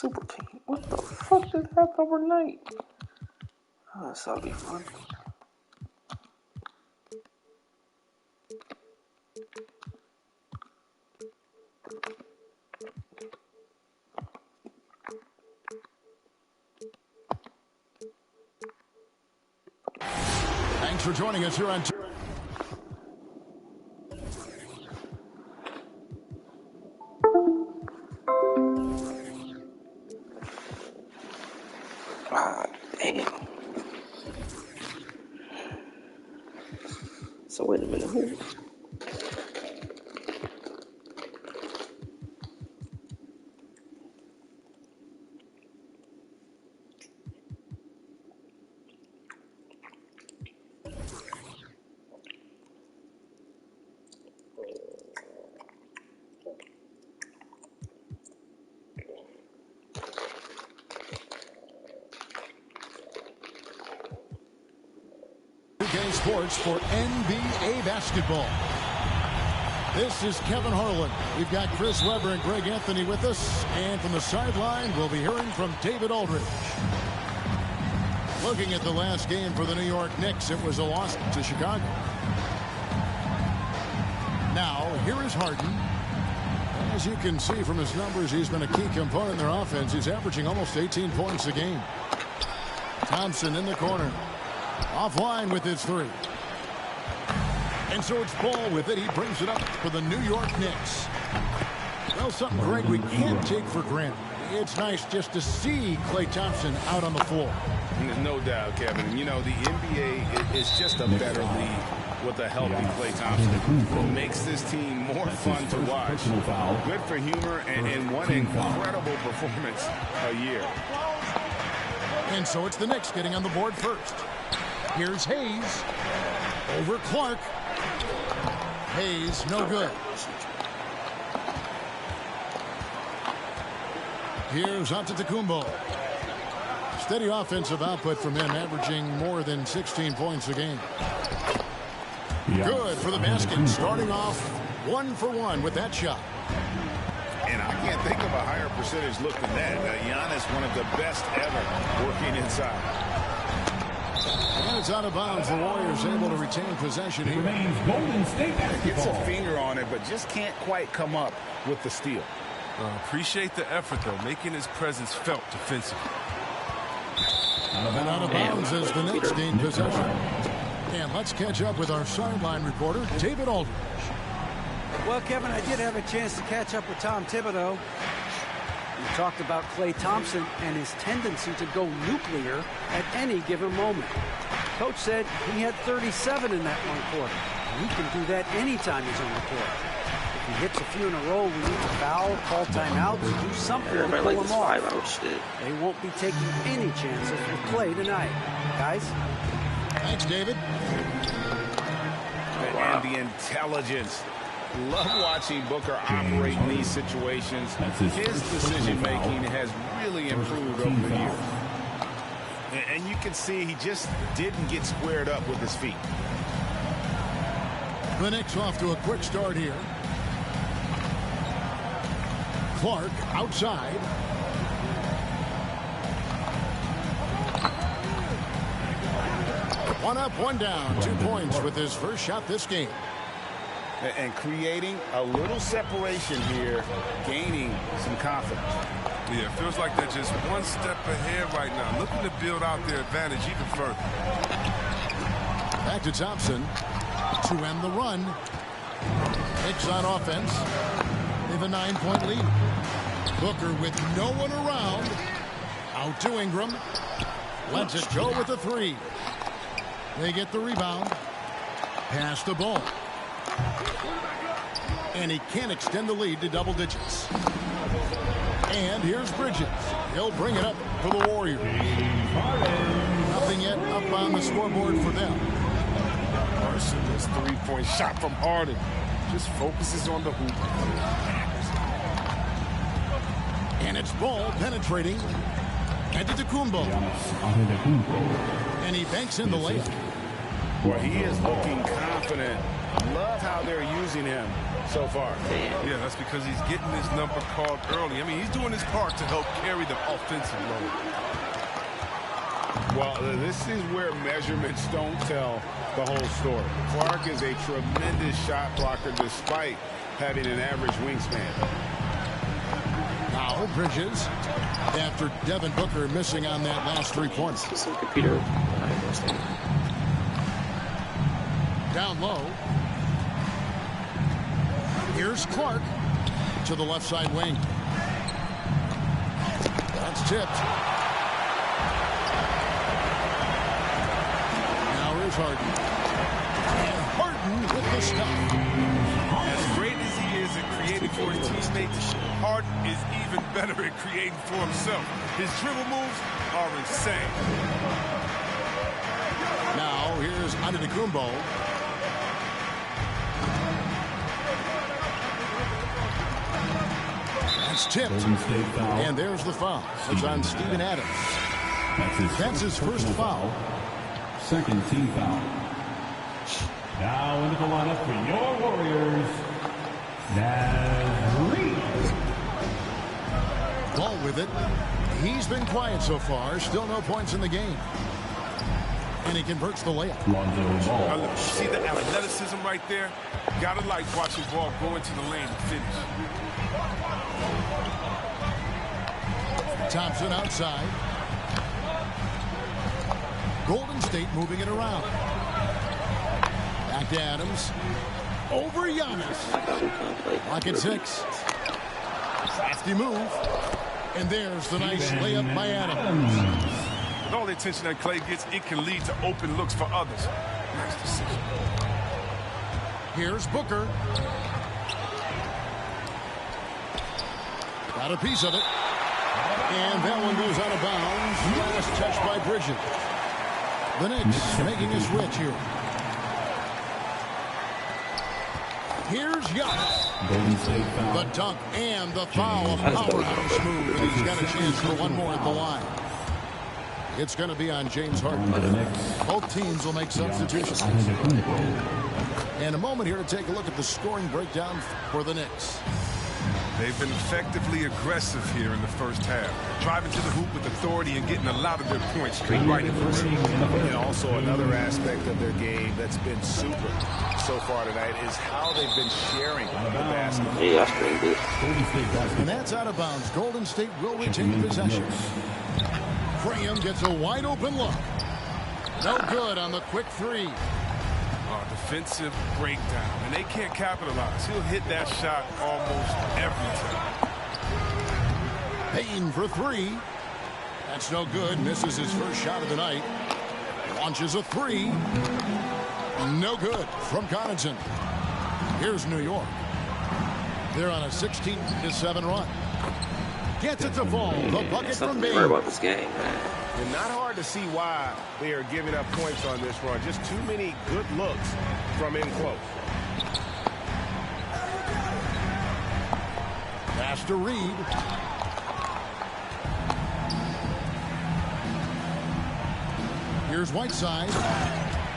super team. What the fuck did happen overnight? Oh, this ought to be fun. Thanks for joining us here on... Ah, damn. So wait a minute, who? Sports for NBA basketball. This is Kevin Harlan. We've got Chris Webber and Greg Anthony with us. And from the sideline, we'll be hearing from David Aldridge. Looking at the last game for the New York Knicks, it was a loss to Chicago. Now, here is Harden. As you can see from his numbers, he's been a key component in their offense. He's averaging almost 18 points a game. Thompson in the corner. Offline with his three. And so it's Ball with it. He brings it up for the New York Knicks. Well, something, Greg, we can't take for granted. It's nice just to see Klay Thompson out on the floor. No doubt, Kevin. You know, the NBA is just a better league with a healthy Klay Thompson. It makes this team more fun to watch. Good for humor and one incredible performance a year. And so it's the Knicks getting on the board first. Here's Hayes over Clark. Hayes, no good. Here's Antetokounmpo. Steady offensive output from him, averaging more than 16 points a game. Good for the basket, starting off 1 for 1 with that shot. And I can't think of a higher percentage look than that. Giannis, one of the best ever working inside. And it's out of bounds. The Warriors able to retain possession here. Gets a finger on it, but just can't quite come up with the steal. Appreciate the effort, though, making his presence felt defensively. And out of bounds as the Knicks gain possession. And let's catch up with our sideline reporter, David Aldridge. Well, Kevin, I did have a chance to catch up with Tom Thibodeau. We talked about Klay Thompson and his tendency to go nuclear at any given moment. Coach said he had 37 in that one quarter. He can do that anytime he's on the court. If he hits a few in a row, we need to foul, call timeouts, do something to pull him off. They won't be taking any chances with Klay tonight. Guys? Thanks, David. And the intelligence. Love watching Booker operate in these situations. His decision-making has really improved over the years. And you can see he just didn't get squared up with his feet. The Knicks off to a quick start here. Clark outside. One up, one down. 2 points with his first shot this game. And creating a little separation here, gaining some confidence. Yeah, it feels like they're just one step ahead right now, looking to build out their advantage even further. Back to Thompson to end the run. Knicks on offense. They have a 9-point lead. Booker with no one around. Out to Ingram. Lets it go with a three. They get the rebound. Pass the ball. And he can't extend the lead to double digits. And here's Bridges. He'll bring it up for the Warriors. Nothing yet up on the scoreboard for them. This three-point shot from Harden just focuses on the hoop. And it's Ball penetrating. Antetokounmpo. And he banks in the layup. Well, he is looking confident. Love how they're using him. so far. Yeah, that's because he's getting his number called early. I mean, he's doing his part to help carry the offensive load. Well, this is where measurements don't tell the whole story. Clark is a tremendous shot blocker despite having an average wingspan. Now Bridges, after Devin Booker missing on that last 3 points. Computer. Down low. Here's Clark to the left side wing. That's tipped. Now here's Harden. And Harden with the stuff. As great as he is at creating for his teammates, Harden is even better at creating for himself. His dribble moves are insane. Now here's Antetokounmpo. That's tipped. And there's the foul. It's on Steven Adams. That's his first foul. Second team foul. Now into the lineup for your Warriors, Reed. Ball with it. He's been quiet so far. Still no points in the game. And he converts the layup. Now look, see the athleticism right there? Gotta like watching ball go into the lane and finish. Thompson outside. Golden State moving it around. Back to Adams. Over Giannis. Lock at 6. Crafty move. And there's the nice layup by Adams. With all the attention that Clay gets, it can lead to open looks for others. Nice decision. Here's Booker. Got a piece of it. And that one goes out of bounds. Last touch by Bridges. The Knicks making a switch here. Here's Giannis. The dunk and the foul. A powerhouse move. And he's got a chance for one more at the line. It's going to be on James Harden. Both teams will make substitutions. And a moment here to take a look at the scoring breakdown for the Knicks. They've been effectively aggressive here in the first half, driving to the hoop with authority and getting a lot of their points straight right in the rim. And also another aspect of their game that's been super so far tonight is how they've been sharing the basketball. Yeah, that's pretty good. And that's out of bounds. Golden State will retain possession. Graham gets a wide open look. No good on the quick three. Defensive breakdown, and they can't capitalize. He'll hit that shot almost every time. Payne for 3. That's no good. Misses his first shot of the night. Launches a 3. No good from Connaughton. Here's New York. They're on a 16-7 run. Gets it to fall. The bucket from Bain. Worry about this game, man. And not hard to see why they are giving up points on this run. Just too many good looks from in close. Pass to Reed. Here's Whiteside.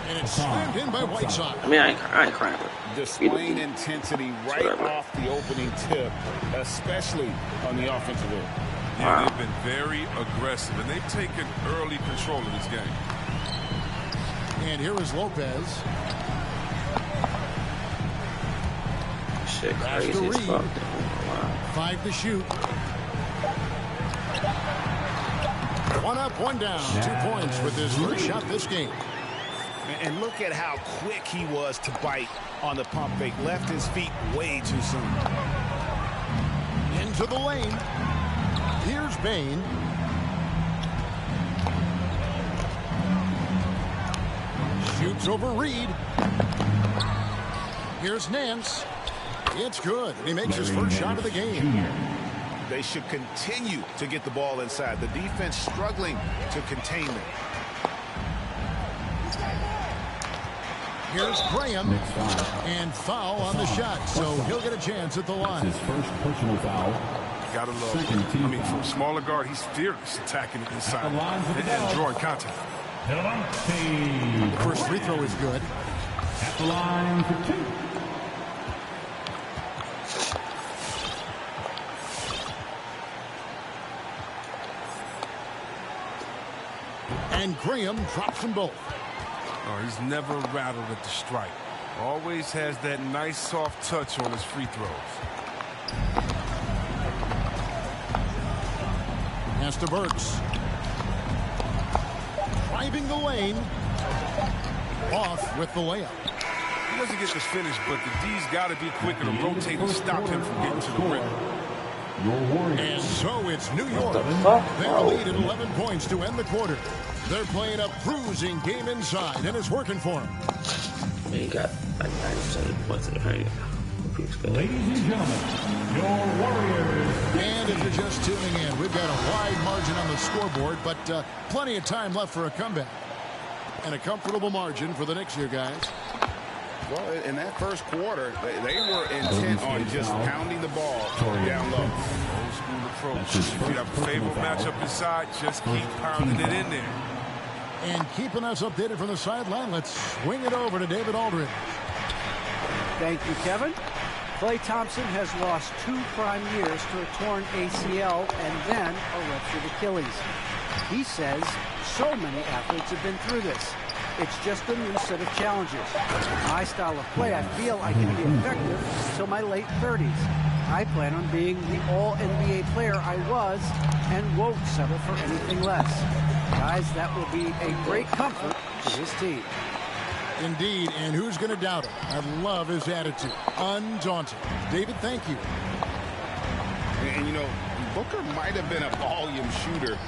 And it's slammed in by Whiteside. I mean, I ain't crying. Displaying intensity right off the opening tip, especially on the offensive end. Yeah, they've been very aggressive, and they've taken early control of this game. And here is Lopez. Shit, Pass crazy to as Reed. fuck. 5 to shoot. 1 up, 1 down. 2 points with his first shot this game. And look at how quick he was to bite on the pump fake. Left his feet way too soon. Into the lane. Here's Bain. Shoots over Reed. Here's Nance. It's good. He makes his first shot of the game. They should continue to get the ball inside. The defense struggling to contain them. Here's Graham. And foul on the shot. So he'll get a chance at the line. His first personal foul. Gotta love him. I mean, from smaller guard, he's fearless attacking it inside and drawing contact. First free throw is good. At the line for 2. And Graham drops them both. Oh, he's never rattled at the stripe. Always has that nice soft touch on his free throws. Pass to Burks. Driving the lane. Off with the layup. He doesn't get this finish, but the D's got to be quicker to rotate and stop him from getting to the rim. And so it's New York. They're lead at 11 points to end the quarter. They're playing a bruising game inside, and it's working for them. He got like 90% points in the paint. Ladies and gentlemen, your Warriors. And if you're just tuning in, we've got a wide margin on the scoreboard, but plenty of time left for a comeback. And a comfortable margin for the Knicks here, guys. Well, in that first quarter, they were intent on just pounding the ball down low. Old school approach. If you have a favorable matchup inside, just keep pounding it in there. And keeping us updated from the sideline, let's swing it over to David Aldridge. Thank you, Kevin. Klay Thompson has lost 2 prime years to a torn ACL and then a ruptured Achilles. He says so many athletes have been through this. It's just a new set of challenges. With my style of play, I feel I can be effective until my late 30s. I plan on being the all-NBA player I was and won't settle for anything less. Guys, that will be a great comfort to his team. Indeed, and who's going to doubt him? I love his attitude. Undaunted. David, thank you. And, you know, Booker might have been a volume shooter,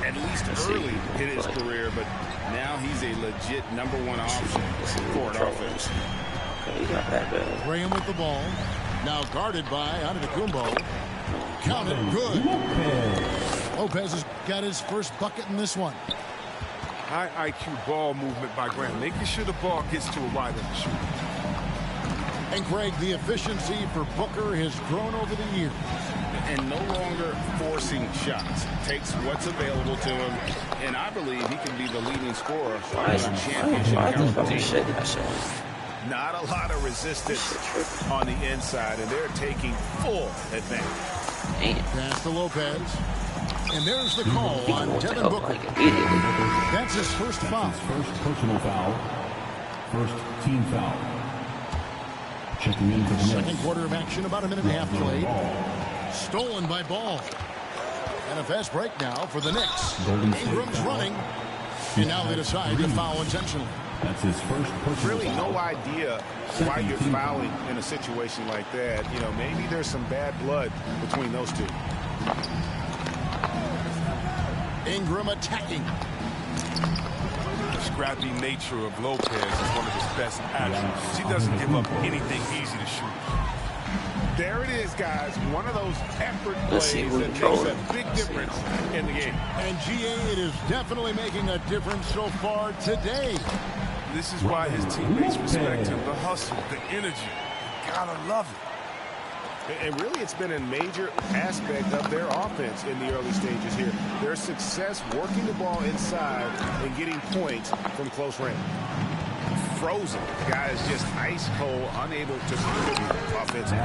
at least early in his career, but now he's a legit #1 option for an offense. Okay, he got that bad. Graham with the ball. Now guarded by Antetokounmpo. Counted good. Lopez has got his first bucket in this one. High IQ ball movement by Graham, making sure the ball gets to a wide open shooter. And Greg, the efficiency for Booker has grown over the years. And no longer forcing shots. Takes what's available to him, and I believe he can be the leading scorer on a championship caliber. Not a lot of resistance on the inside, and they're taking full advantage. Pass to Lopez. And there's the call on Devin Booker. That's his first foul. His first personal foul. First team foul. Checking in for the Second quarter of action, about a minute and a half played. Stolen by Ball. And a fast break now for the Knicks. Ingram's running. And now they decide to foul intentionally. That's his first personal Really foul. no idea why you're fouling in a situation like that. You know, maybe there's some bad blood between those two. Ingram attacking. The scrappy nature of Lopez is one of his best attributes. He doesn't give up anything easy to shoot. There it is, guys. One of those effort plays that makes a big difference in the game. And GA, it is definitely making a difference so far today. This is why his teammates respect him. The hustle, the energy. You gotta love it. And really, it's been a major aspect of their offense in the early stages here. Their success working the ball inside and getting points from close range. Frozen. The guy is just ice cold, unable to contribute offensively.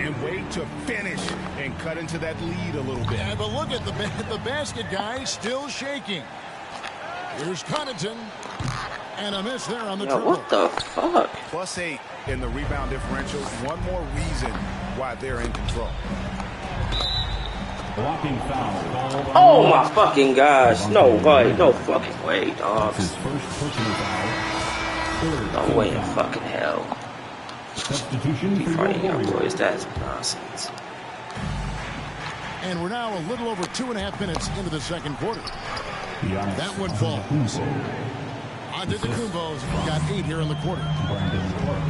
And wait to finish and cut into that lead a little bit. Yeah, but look at the basket guy still shaking. Here's Connaughton. And a miss there on the triple. What the fuck? +8 in the rebound differential. One more reason why they're in control. Blocking foul. Oh my fucking gosh. No way. No fucking way, dog. His first personal foul. No way in fucking hell. Substitution for Fighting your young Warriors. boys, that's nonsense. And we're now a little over 2.5 minutes into the second quarter. Giannis That one falls. Antetokounmpo's got 8 here in the quarter.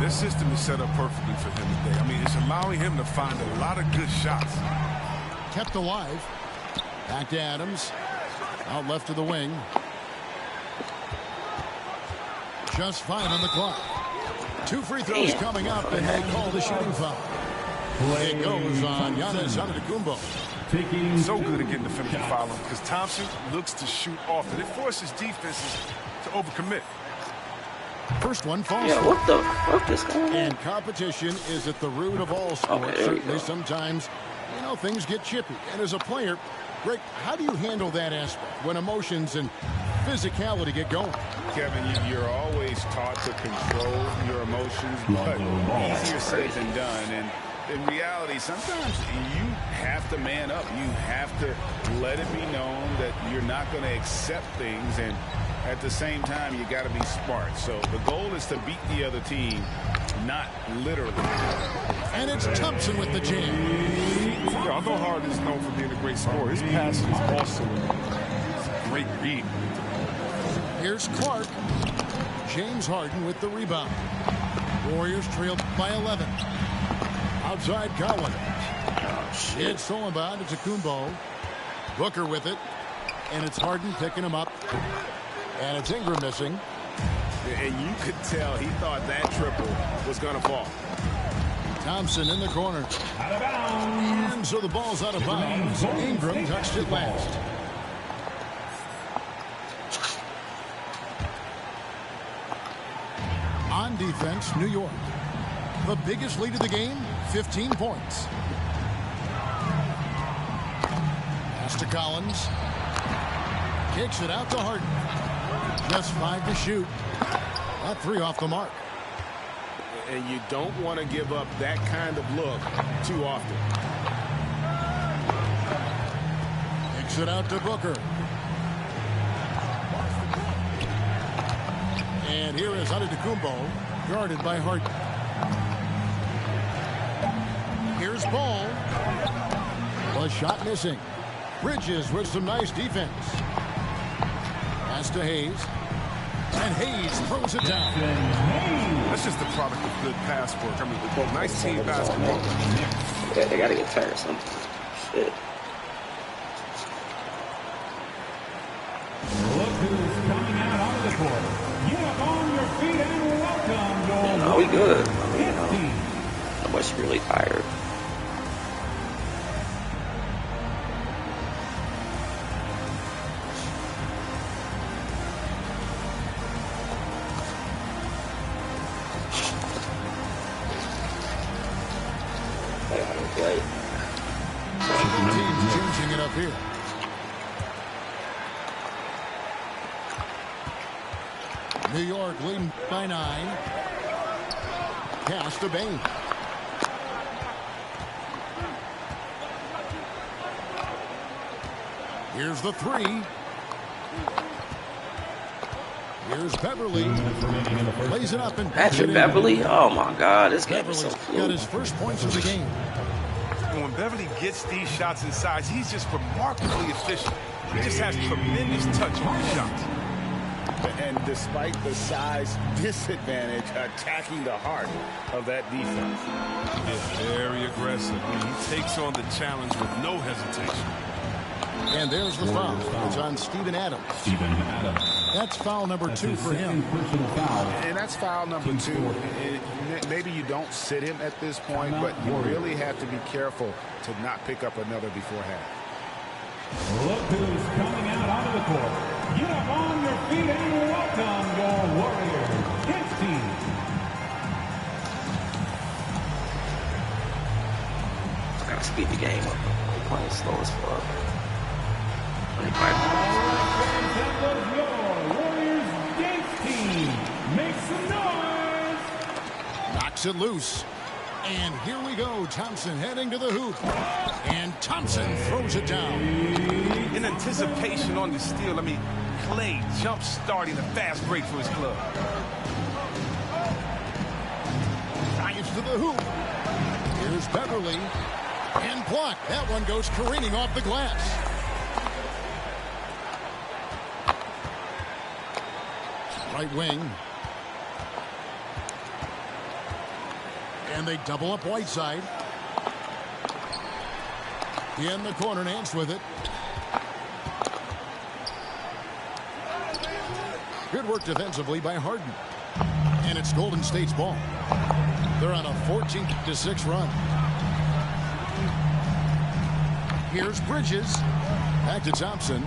This system is set up perfectly for him today. I mean, it's allowing him to find a lot of good shots. Kept alive. Back to Adams. Out left to the wing. Just 5 on the clock. 2 free throws coming up, and they call the shooting foul. It goes on Giannis Antetokounmpo. So good at getting the defender to follow because Thompson looks to shoot often. It forces defenses to overcommit. First one falls. Yeah, what the fuck is going on? And competition is at the root of all sports. Okay, there you Certainly go. sometimes, you know, things get chippy. And as a player, Greg, how do you handle that aspect when emotions and physicality get going? Kevin, you're always taught to control your emotions, but easier said than done. And in reality, sometimes you have to man up. You have to let it be known that you're not going to accept things, and at the same time, you got to be smart. So the goal is to beat the other team, not literally. And it's Thompson with the jam. Yeah, although Harden is known for being a great scorer, his passing is also a great read. Here's Clark. James Harden with the rebound. Warriors trail by 11. Outside Collins. It's stolen by Antetokounmpo. Booker with it. And it's Harden picking him up. And it's Ingram missing. And you could tell he thought that triple was going to fall. Thompson in the corner. Out of bounds. And so the ball's out of bounds. Ingram touched it last. On defense, New York. The biggest lead of the game, 15 points. Pass to Collins. Kicks it out to Harden. Just 5 to shoot. Not 3 off the mark. And you don't want to give up that kind of look too often. Kicks it out to Booker. And here is Antetokounmpo, guarded by Harden. Here's Ball. A shot missing. Bridges with some nice defense. Pass to Hayes. And Hayes throws it down. That's just the product of good pass work. I mean, nice team basketball. Yeah, they gotta get tired of something. Shit. Look who's coming out onto the court. Get up on your feet and welcome your No, we good. I mean, nobody's really tired. Team's changing it up here. New York leading by 9. Pass to Bain. Here's the 3. Here's Beverly. Lays it up and Patrick Beverly? Oh my God, this game is so Beverly's got his first points of the game. And when Beverly gets these shots inside, he's just remarkably efficient. He just has tremendous touch on the shots. And despite the size disadvantage, attacking the heart of that defense. He's very aggressive. I mean, he takes on the challenge with no hesitation. And there's the foul. It's on Steven Adams. That's foul number 2 for him. And that's foul number 2. Maybe you don't sit him at this point, but you really have to be careful to not pick up another before half. Look who's coming out onto the court. Get up on your feet and welcome your Warriors. His team. Gotta speed the game up. They're playing slow as fuck. That was your Warriors dance team. Make some noise. Knocks it loose. And here we go. Thompson heading to the hoop. And Thompson throws it down. In anticipation on the steal, I mean, Clay jump starting a fast break for his club. Drives to the hoop. Here's Beverly. And blocked. That one goes careening off the glass. Right wing. And they double up Whiteside. In the corner, Nance with it. Good work defensively by Harden. And it's Golden State's ball. They're on a 14-6 run. Here's Bridges. Back to Thompson.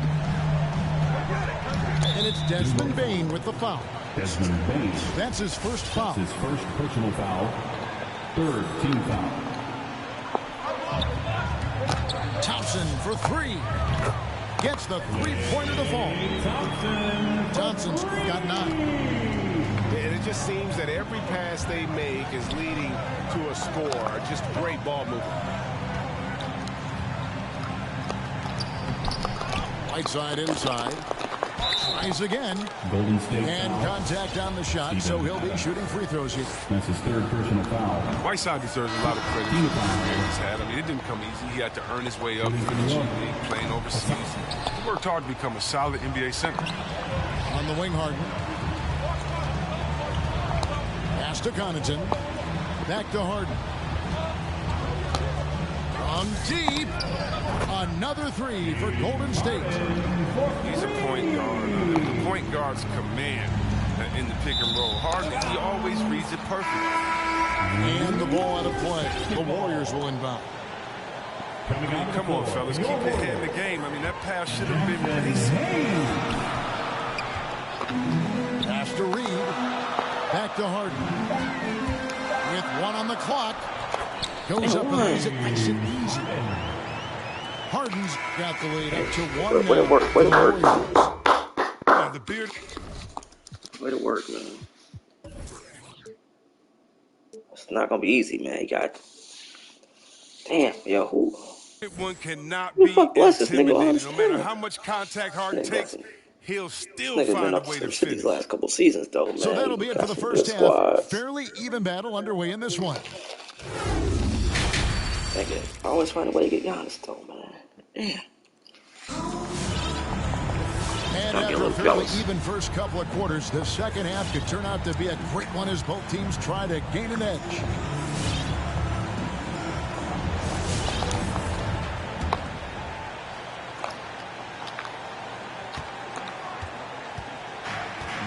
And it's Desmond Bain with the foul. Desmond Bain. That's his first foul. His first personal foul. Third team foul. Thompson for three. Gets the three-pointer to fall. Thompson's got 9. And it just seems that every pass they make is leading to a score. Just great ball movement. Right side inside. Tries again. Golden State and foul. contact on the shot, so he'll be shooting free throws here. That's his 3rd personal foul. Whiteside deserves a lot of credit for the career he's had. I mean, it didn't come easy. He had to earn his way up through the G League, playing overseas. He worked hard to become a solid NBA center. On the wing, Harden. Pass to Connaughton. Back to Harden. From deep. Another 3 for Golden State. He's a point guard. The point guard's command in the pick and roll. Harden, he always reads it perfectly. And the ball out of play. The Warriors will inbound. I mean, come on, fellas. Keep your head in the game. I mean, that pass should have been basic. Pass to Reed. Back to Harden. With 1 on the clock. Goes up and lays it nice and easy. Harden's got the lead up to 1 Way to work. Way to work. The beard. Way to work, man. It's not gonna be easy, man. You got. Damn, yo, who? One cannot Who be the fuck bless this nigga? intimidated. No matter how much contact Harden Nigga takes, got some- he'll still Niggas been find a up way some to shit finish. these last couple seasons, though, man. So that'll be it for Got the some first good half. squads. Fairly even battle underway in this one. Nigga, I always find a way to get Giannis, though, man. Damn. And Don't get after a little fairly jealous. even first couple of quarters, the second half could turn out to be a great one as both teams try to gain an edge.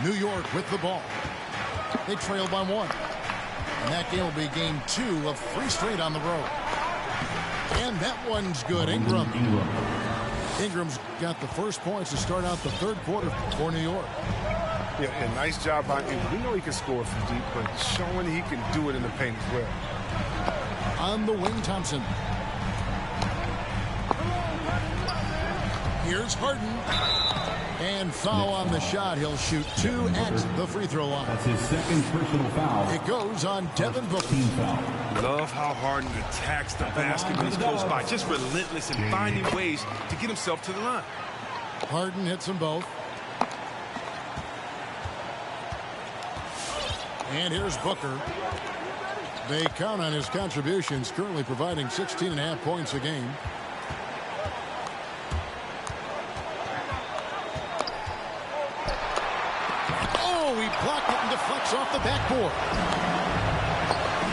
New York with the ball. They trail by 1. And that game will be game 2 of 3 straight on the road. And that one's good. Ingram. Ingram's got the first points to start out the 3rd quarter for New York. Yeah, nice job by Ingram. We know he can score from deep, but showing he can do it in the paint as well. On the wing, Thompson. Here's Harden. And foul on the shot. He'll shoot 2 at the free throw line. That's his 2nd personal foul. It goes on Devin Booker. Team foul. Love how Harden attacks the basket when he's close by. Just relentless in finding ways to get himself to the line. Harden hits them both. And here's Booker. They count on his contributions, currently providing 16.5 points a game. Oh, he blocked it and deflects off the backboard.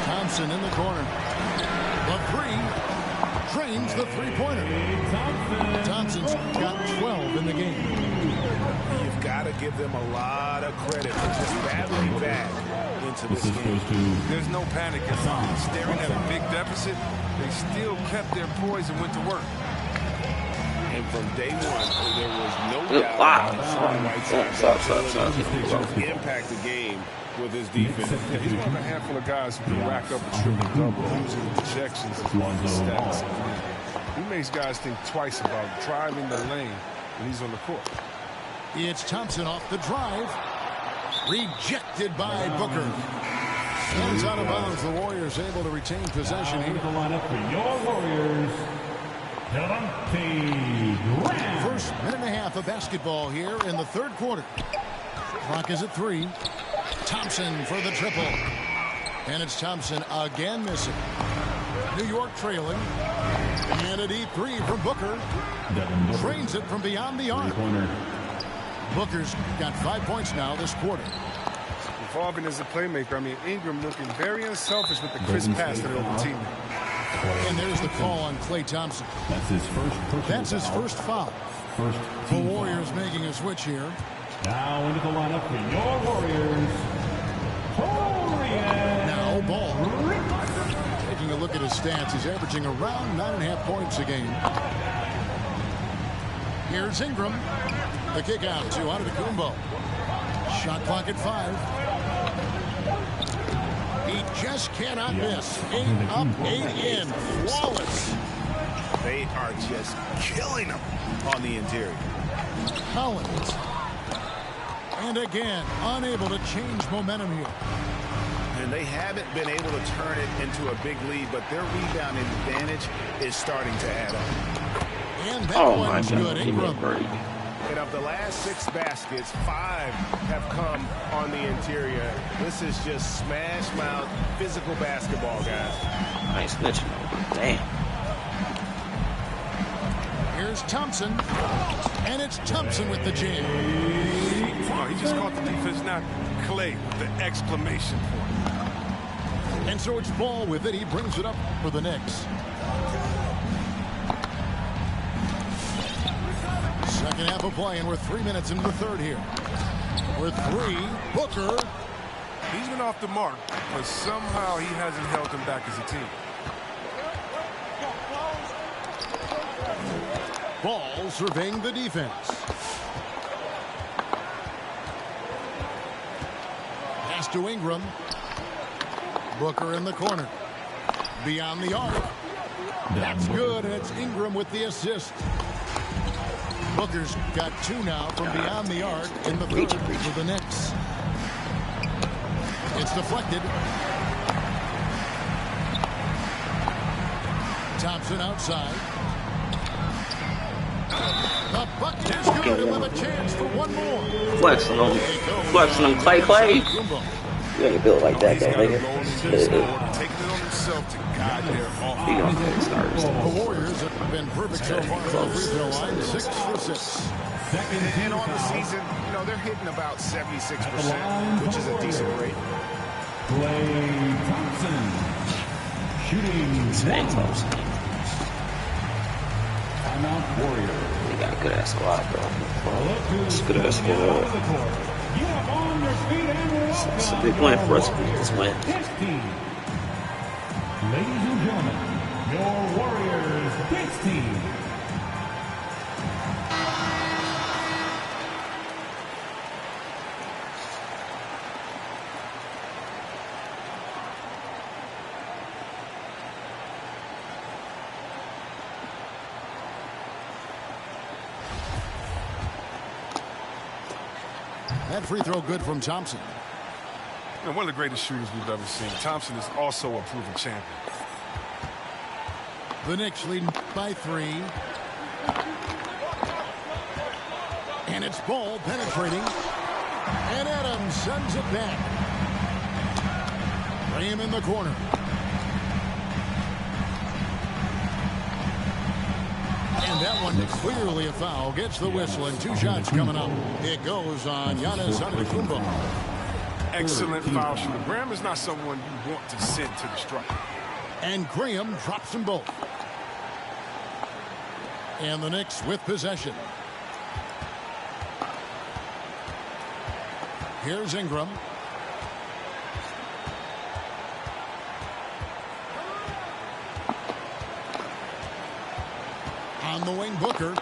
Thompson in the corner. The 3 drains the three-pointer. Thompson's got 12 in the game. You've got to give them a lot of credit for just battling back into this game. There's no panic inside. Staring at a big deficit, they still kept their poise and went to work. And from day one, there was no Good doubt block. about Whiteside's ability to impact the game with his defense. Yeah, he's one of a handful of guys who can rack up a triple-double using the projections as well as the stats. He makes guys think twice about driving the lane when he's on the court. It's Thompson off the drive. Rejected by Booker. Hands out of bounds. The Warriors able to retain possession here. The lineup for your Warriors. First minute and a half of basketball here in the 3rd quarter. Clock is at 3. Thompson for the triple. And it's Thompson again missing. New York trailing. And a deep 3 from Booker. Drains it from beyond the arc. Booker's got 5 points now this quarter. Evolving as a playmaker. I mean, Ingram looking very unselfish with the crisp pass to the other teammate. And there's the call on Klay Thompson. That's his first foul. The Warriors making a switch here. Now into the lineup for your Warriors. Now Ball. Taking a look at his stats, he's averaging around 9.5 points a game. Here's Ingram. The kick out to Antetokounmpo. Shot clock at 5. He just cannot miss. 8 up, 8 in. Flawless. They are just killing them on the interior. Collins. And again, unable to change momentum here. And they haven't been able to turn it into a big lead, but their rebounding advantage is starting to add up. And that one's good. Ingram. And of the last 6 baskets, 5 have come on the interior. This is just smash mouth physical basketball, guys. Nice snitching. Damn. Here's Thompson. And it's Thompson with the jam. Oh, he just caught the defense now. Clay with the exclamation point. And so it's Ball with it. He brings it up for the Knicks. Second half of play, and we're 3 minutes into the third here. With 3, Booker. He's been off the mark, but somehow he hasn't held them back as a team. Ball surveying the defense. Pass to Ingram. Booker in the corner. Beyond the arc. That's good, and it's Ingram with the assist. Booker's got 2 now from beyond the arc in the third for the Knicks. It's deflected. Thompson outside. The bucket is good, and with a chance for one more. Flexing on Clay. You ain't built like that guy, nigga. Taking it on himself to guide their offense. The Warriors have been perfect so far from the free throw line, 6 for 6. And on the season, you know, they're hitting about 76%, which is a decent rate. Clay Thompson shooting. Timeout Warrior. They got a good ass squad, bro. It's a good ass squad. It's a big win for us to beat this win. Ladies and gentlemen, your Warriors dance team. That free throw good from Thompson. And one of the greatest shooters we've ever seen. Thompson is also a proven champion. The Knicks lead by 3. And it's Ball penetrating. And Adams sends it back. Graham in the corner. And that one clearly a foul. Gets the whistle, and 2 shots coming up. It goes on Giannis Antetokounmpo. Excellent foul shooter. Graham is not someone you want to send to the stripe. And Graham drops them both. And the Knicks with possession. Here's Ingram. On the wing, Booker.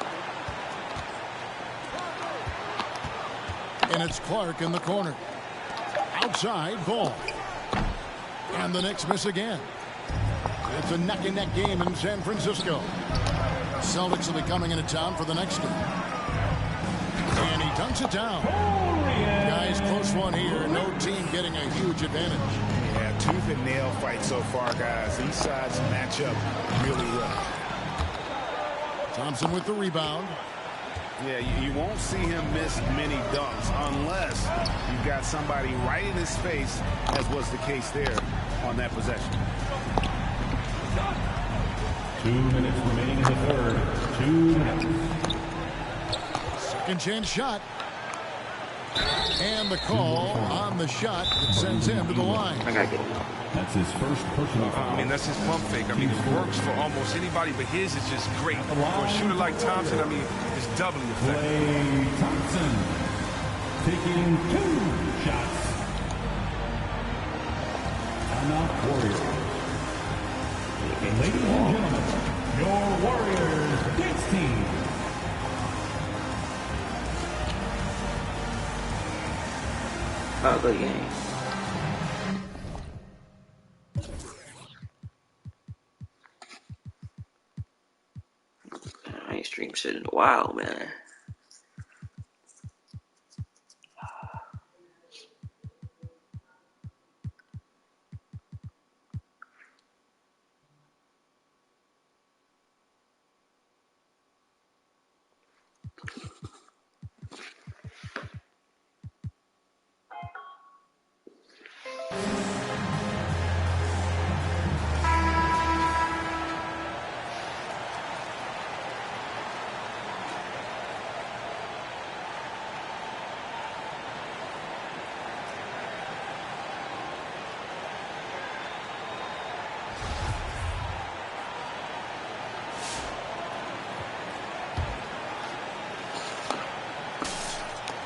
And it's Clark in the corner. Outside, Ball. And the Knicks miss again. It's a neck-and-neck game in San Francisco. Celtics will be coming into town for the next game. And he dunks it down. Guys, close one here. No team getting a huge advantage. Yeah, tooth and nail fight so far, guys. These sides match up really well. Thompson with the rebound. Yeah, you won't see him miss many dunks unless you've got somebody right in his face, as was the case there on that possession. 2 minutes remaining in the third. 2 minutes. Second chance shot. And the call on the shot that sends him to the line. That's his first personal foul. I mean, that's his pump fake. I mean, it works for almost anybody, but his is just great. For a shooter like Thompson, I mean, it's doubly effective. Clay Thompson taking 2 shots. Timeout Warriors. Ladies and gentlemen, your Warriors dance team. Good game. shit in a while, man.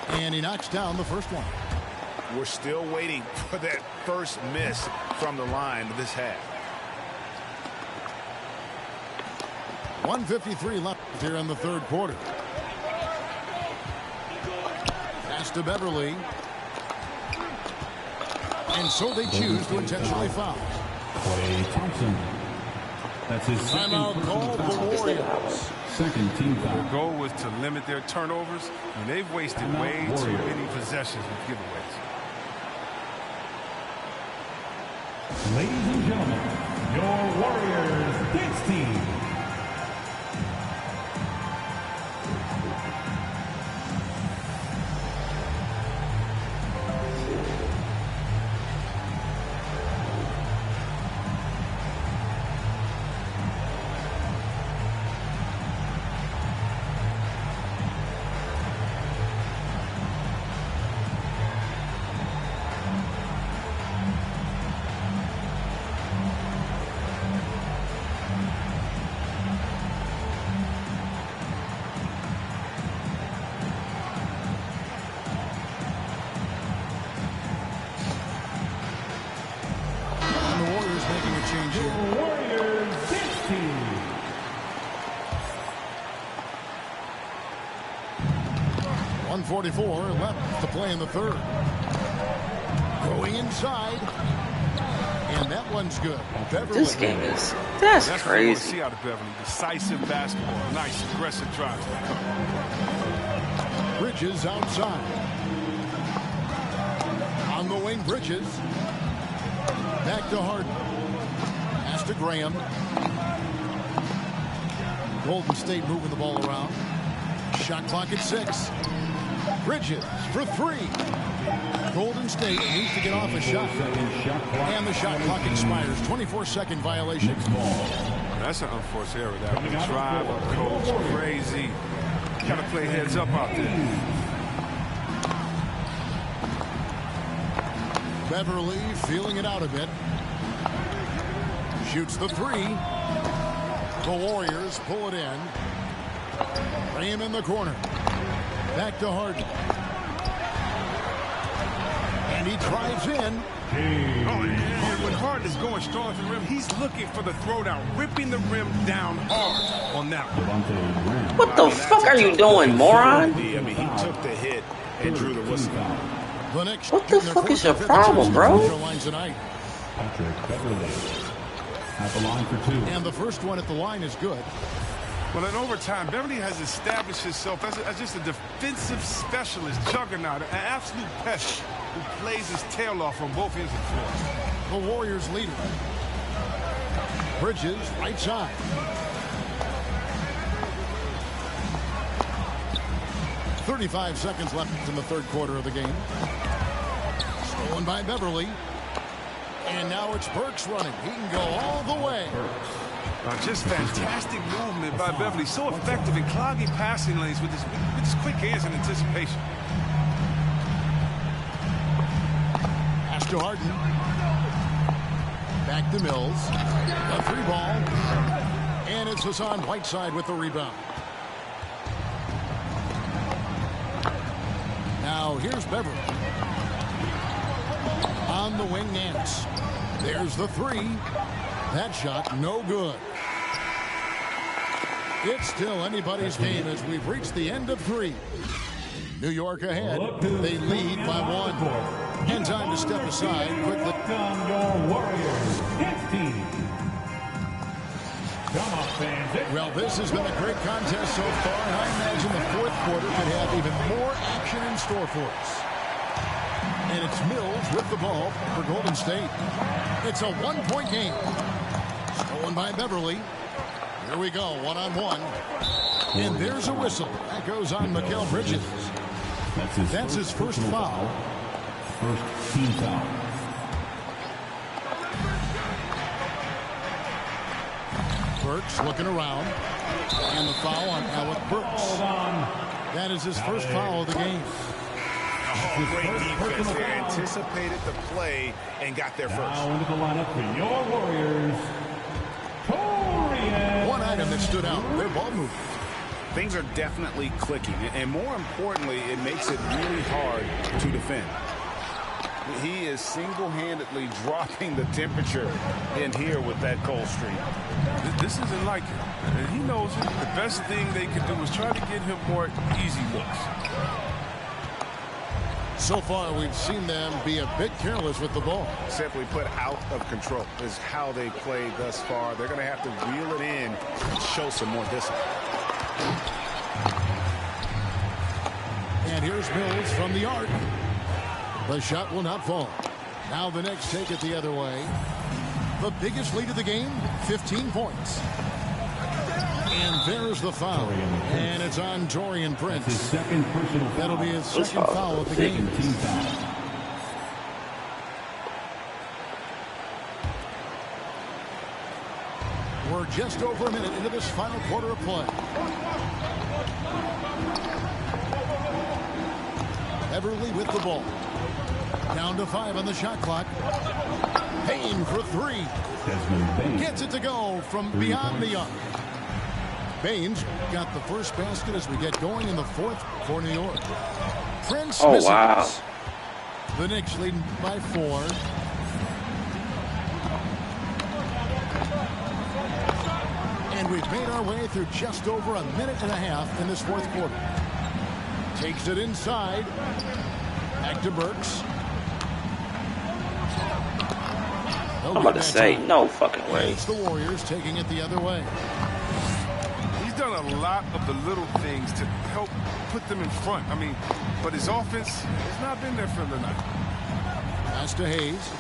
And he knocks down the first one. We're still waiting for that first miss from the line this half. 1:53 left here in the third quarter. Pass to Beverly. And so they choose to intentionally foul. Klay Thompson. That's his second Timeout call for the Warriors. Second team foul. The goal was to limit their turnovers, and they've wasted way too many possessions with giveaways. Ladies and gentlemen, your Warriors dance team. Warriors dance team. .144 left to play in the third. Going inside. And that one's good. Beverly. This game is, that's That's what you want to crazy. see out of Beverly. Decisive basketball. Nice, aggressive drives to the cup. Bridges outside. On the wing, Bridges. Back to Harden. Pass to Graham. Golden State moving the ball around. Shot clock at 6. Bridges for 3. Golden State needs to get off a shot. And the shot clock expires. 24-second violation. That's an unforced error. That was a drive, a coach, crazy. Got to play heads up out there. Beverly feeling it out a bit. Shoots the 3. The Warriors pull it in. Graham in the corner. Back to Harden. And he drives in. Oh, and when Harden is going strong to the rim, he's looking for the throwdown, ripping the rim down hard on that one. What the fuck are you doing, moron? I mean, he took the hit and drew the whistle. The Knicks What the fuck is your problem, bro? Patrick Beverly at the line for 2. And the first one at the line is good. Well, in overtime, Beverly has established himself as just a defensive specialist, juggernaut, an absolute pest who plays his tail off on both ends of the floor. The Warriors lead it. Bridges, right side. .35 seconds left in the third quarter of the game. Stolen by Beverly. And now it's Burks running. He can go all the way. Just fantastic movement by Beverly. So effective in clogging passing lanes with his quick hands and anticipation. Pass to Harden. Back to Mills. A 3-ball. And it's Hassan Whiteside with the rebound. Now here's Beverly. On the wing, Nance. There's the 3. That shot no good. It's still anybody's game as we've reached the end of 3. New York ahead. They lead by 1. And time to step aside quickly. Your Warriors dance team. Come on, fans. Well, this has been a great contest so far, and I imagine the fourth quarter could have even more action in store for us. And it's Mills with the ball for Golden State. It's a one-point game. Stolen by Beverly. Here we go, one-on-one. And there's a whistle. That goes on Mikal Bridges. That's his first foul. First team foul. Burks looking around. And the foul on Alec Burks. That is his first foul of the game. Oh, great defense there. Anticipated the play and got there first. Now into the lineup for your Warriors. One item that stood out, their ball movement. Things are definitely clicking, and more importantly, it makes it really hard to defend. He is single-handedly dropping the temperature in here with that cold streak. This isn't like him, and he knows it. The best thing they can do is try to get him more easy looks. So far, we've seen them be a bit careless with the ball. Simply put, out of control is how they played thus far. They're going to have to reel it in and show some more discipline. And here's Mills from the arc. The shot will not fall. Now the Knicks take it the other way. The biggest lead of the game, 15 points. And there's the foul. And it's on Taurean Prince. His second personal foul. That'll be his second foul of the game. Team foul. We're just over a minute into this final quarter of play. Beverly with the ball. Down to 5 on the shot clock. Payne for 3. Gets it to go from beyond the arc. Baines got the first basket as we get going in the fourth for New York. Prince misses. Wow. The Knicks leading by 4. And we've made our way through just over a minute and a half in this fourth quarter. Takes it inside. Back to Burks. I'm about to say, no fucking way. It's the Warriors taking it the other way. He's done a lot of the little things to help put them in front. I mean, but his offense has not been there for him tonight. Pass to Hayes.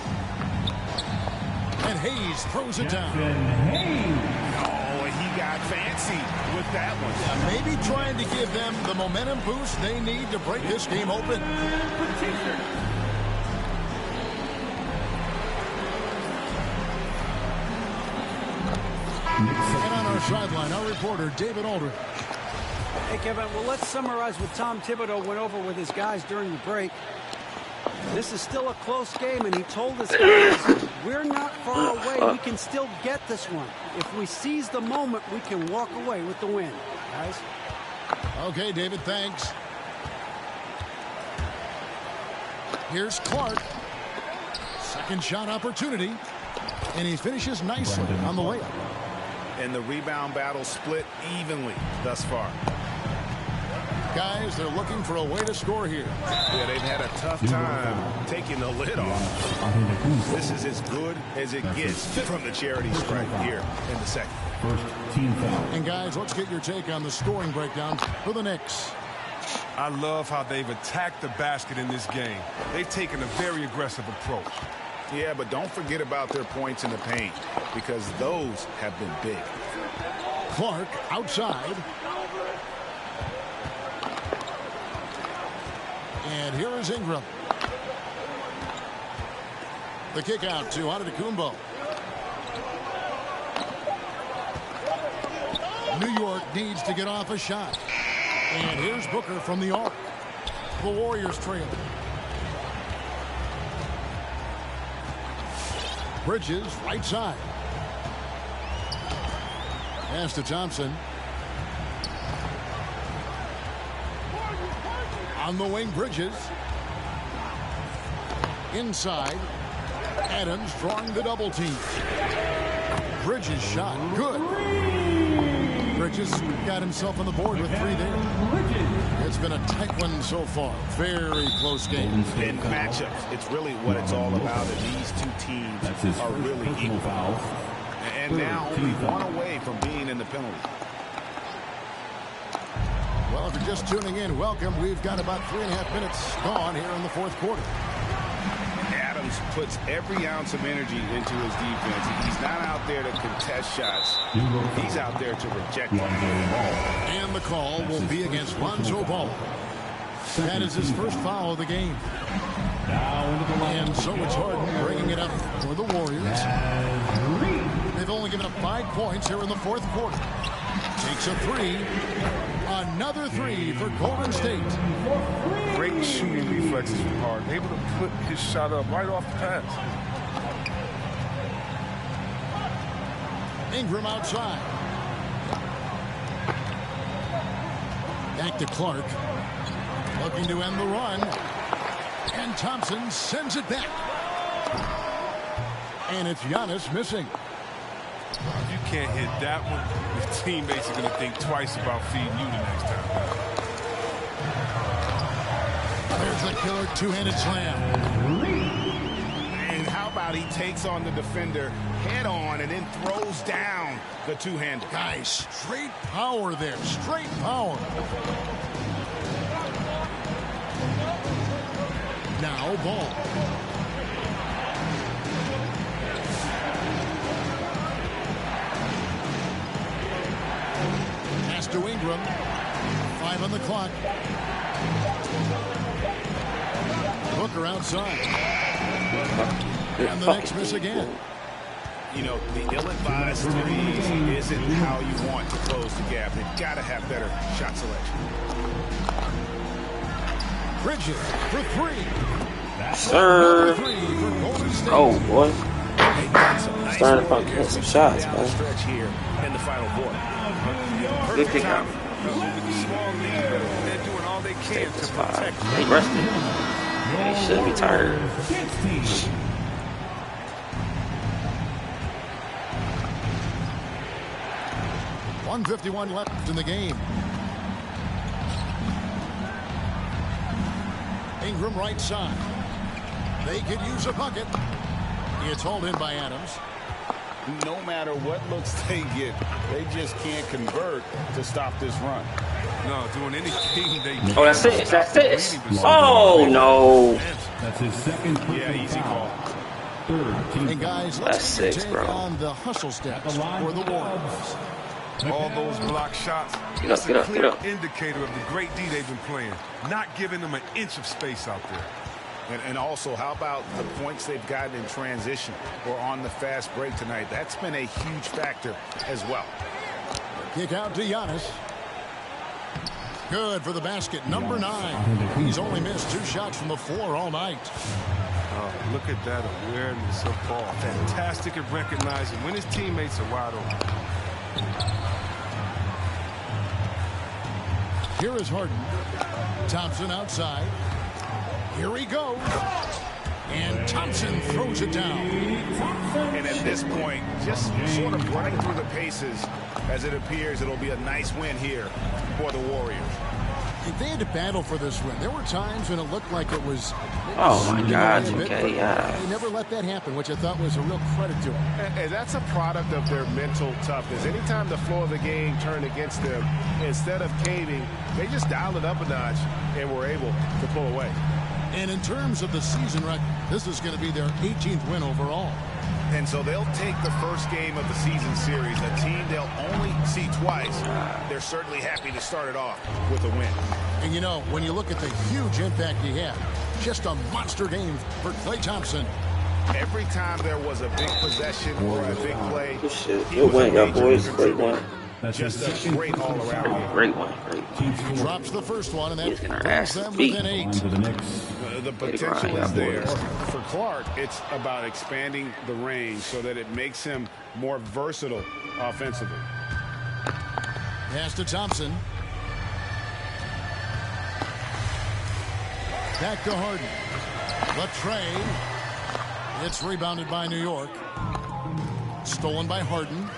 And Hayes throws it down. Oh, and he got fancy with that one. Maybe trying to give them the momentum boost they need to break this game open. And on our sideline, our reporter, David Aldridge. Hey, Kevin, well, let's summarize what Tom Thibodeau went over with his guys during the break. This is still a close game, and he told his guys, we're not far away. We can still get this one. If we seize the moment, we can walk away with the win. Guys? Okay, David, thanks. Here's Clark. Second shot opportunity. And he finishes nicely on the layup. And the rebound battle split evenly thus far. Guys, they're looking for a way to score here. Yeah, they've had a tough time taking the lid off. This is as good as it gets from the charity stripe here in the second. First team foul. And guys, let's get your take on the scoring breakdown for the Knicks. I love how they've attacked the basket in this game. They've taken a very aggressive approach. Yeah, but don't forget about their points in the paint, because those have been big. Clark outside. And here is Ingram. The kick out to Antetokounmpo. New York needs to get off a shot. And here's Booker from the arc. The Warriors trail. Bridges, right side. Pass to Thompson. On the wing, Bridges. Inside. Adams drawing the double team. Bridges shot. Good. Bridges got himself on the board with 3 there. It's been a tight one so far. Very close game. In matchups, it's really what it's all about. And these two teams are really equal. And now only one away from being in the penalty. Well, if you're just tuning in, welcome. We've got about 3.5 minutes gone here in the fourth quarter. Adams puts every ounce of energy into his defense. He's not out there to contest shots. He's out there to reject them. And the call will be against Lonzo Ball. That is his first foul of the game. And so it's Harden bringing it up for the Warriors. They've only given up 5 points here in the fourth quarter. Takes a three. Another three for Golden State. Great shooting reflexes from Harden. Able to put his shot up right off the pass. Ingram outside. Back to Clark. Looking to end the run. And Thompson sends it back. And it's Giannis missing. If you can't hit that one, your teammates are going to think twice about feeding you the next time. There's the killer two-handed slam. And how about he takes on the defender head on and then throws down the two-hander. Guys, straight power there. Straight power. Now Ball. Pass to Ingram. 5 on the clock. Booker outside. And the next miss again. You know, the ill-advised threes isn't how you want to close the gap. They've got to have better shot selection. Bridges for 3. Sir. Oh, boy. Starting to fucking hit some shots, man. Stretch here in the final quarter. Good kick out. They're doing all they can to protect. They rested. They shouldn't be tired. 1:51 left in the game. Ingram right side. They could use a bucket. It's hauled in by Adams. No matter what looks they get, they just can't convert to stop this run. No, doing anything they do. Oh, that's it. That's it. Oh, no. That's his second. Yeah, easy call. And guys, let's That's take 6, a bro. take on the hustle steps for the Warriors. All those block shots. Get up, It's get a up, clear get up. indicator of the great D they've been playing. Not giving them an inch of space out there. And also, how about the points they've gotten in transition or on the fast break tonight? That's been a huge factor as well. Kick out to Giannis. Good for the basket, number 9. He's only missed 2 shots from the floor all night. Look at that awareness of ball. Fantastic at recognizing when his teammates are wide open. Here is Harden. Thompson outside. Here he goes. And Thompson throws it down. And at this point, just sort of running through the paces as it appears it'll be a nice win here for the Warriors. If they had to battle for this win, there were times when it looked like it was... Oh, my God, They okay, yeah. never let that happen, which I thought was a real credit to them. And that's a product of their mental toughness. Anytime the flow of the game turned against them, instead of caving, they just dialed it up a notch and were able to pull away. And in terms of the season record, this is going to be their 18th win overall. And so they'll take the first game of the season series, a team they'll only see twice. They're certainly happy to start it off with a win. And you know, when you look at the huge impact he had, just a monster game for Klay Thompson. Every time there was a big possession or a big play, Good shit. he Good was a win, y'all major boys. Great contributor. one. Just a great all-around game. Great one. Great. Drops the first one, and that He's gonna brings ass them beat. within 8. On to the next. The potential is there. For Clark, it's about expanding the range so that it makes him more versatile offensively. Pass to Thompson. Back to Harden. Latrey. It's rebounded by New York. Stolen by Harden.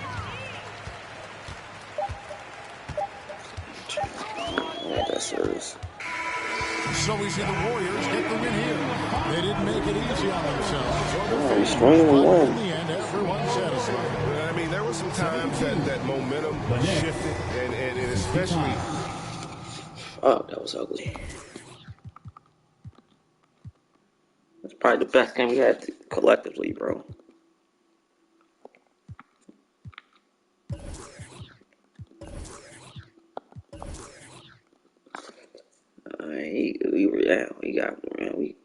Yeah, that's serious. So we see the Warriors get the win here. They didn't make it easy on themselves. Oh, he's strong and But won. in the end, everyone's satisfied. I mean, were some times that momentum shifted, and especially. Oh, that was ugly. That's probably the best game we had collectively, bro. We got, man, we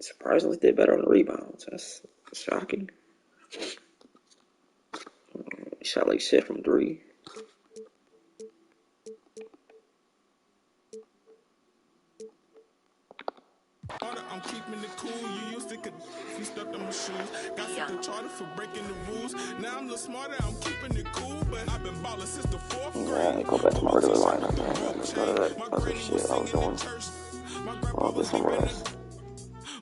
surprisingly did better on the rebounds. That's shocking. Shot like shit from 3. I'm keeping it cool. You used to could you stuck on my shoes. Got something charter for breaking the rules. Now I'm a little smarter. I'm keeping it cool, but I've been balling since the 4th grade. Yeah, go back to my regular lineup, man. Let's go to that other shit I was doing. Oh, get some rest.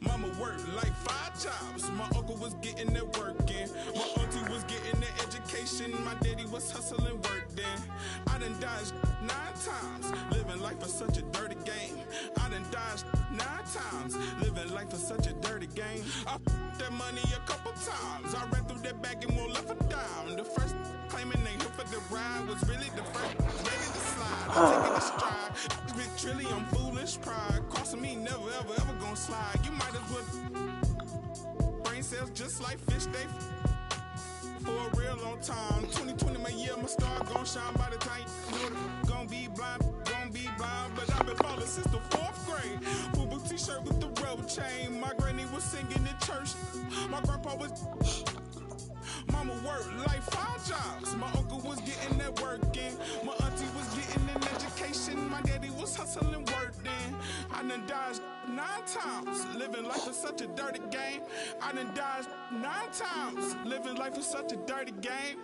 Mama worked like 5 jobs. My uncle was getting that work in. My auntie was getting that education. My daddy was hustling work then. I done dodged 9 times. Living life is such a dirty game. I done dodged 9 times. Living life is such a dirty game. I f***ed that money a couple times. I ran through that bag and won't left a dime. The first claiming they here for the ride was really the first ready to slide. I'm taking a stride. Big trilly, I'm foolish pride. Crossing me, never ever gonna slide. You might as well brain cells just like fish they for a real long time. 2020 my year, my star gon' shine by the time you know it. Gonna be blind. But I've been falling since the 4th grade. Fubu t-shirt with the road chain. My granny was singing in church. My grandpa was. Mama worked like 5 jobs. My uncle was getting that work in. My auntie was getting an education. My daddy was hustling work then. I done dodged 9 times. Living life is such a dirty game. I done dodged 9 times. Living life is such a dirty game.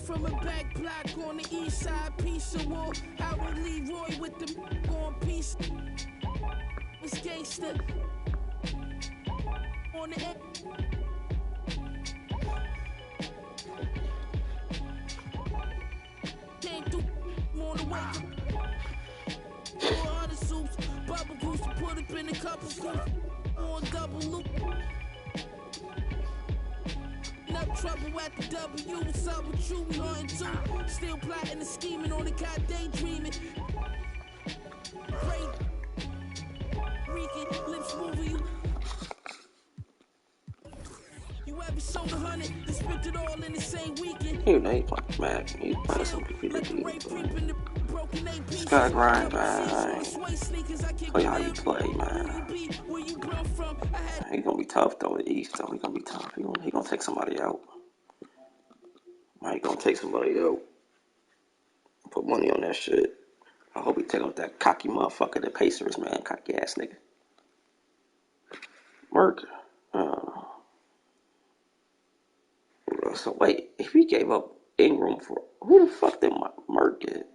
From a back block on the east side, piece of wall. Out with Leroy with the on piece. It's gangster. On the end. Came through on the way. 400 soups, bubble goose, put up in a couple scoops. On double loop. Trouble at the W, what's up with you? We hunting too. Still plotting and scheming on the god daydreaming. Great. Reeking, lips moving. You ever sold 100, then spent it all in the same weekend. You know, you playing Mac, you playing some computer games. Just gotta grind, man. Play how you play, man. He gonna be tough though. The East though, he gonna be tough. He gonna take somebody out. He gonna take somebody out. Put money on that shit. I hope he take out that cocky motherfucker, the Pacers, man. Cocky ass nigga. Merk. So wait, if he gave up Ingram for who the fuck did Merk get?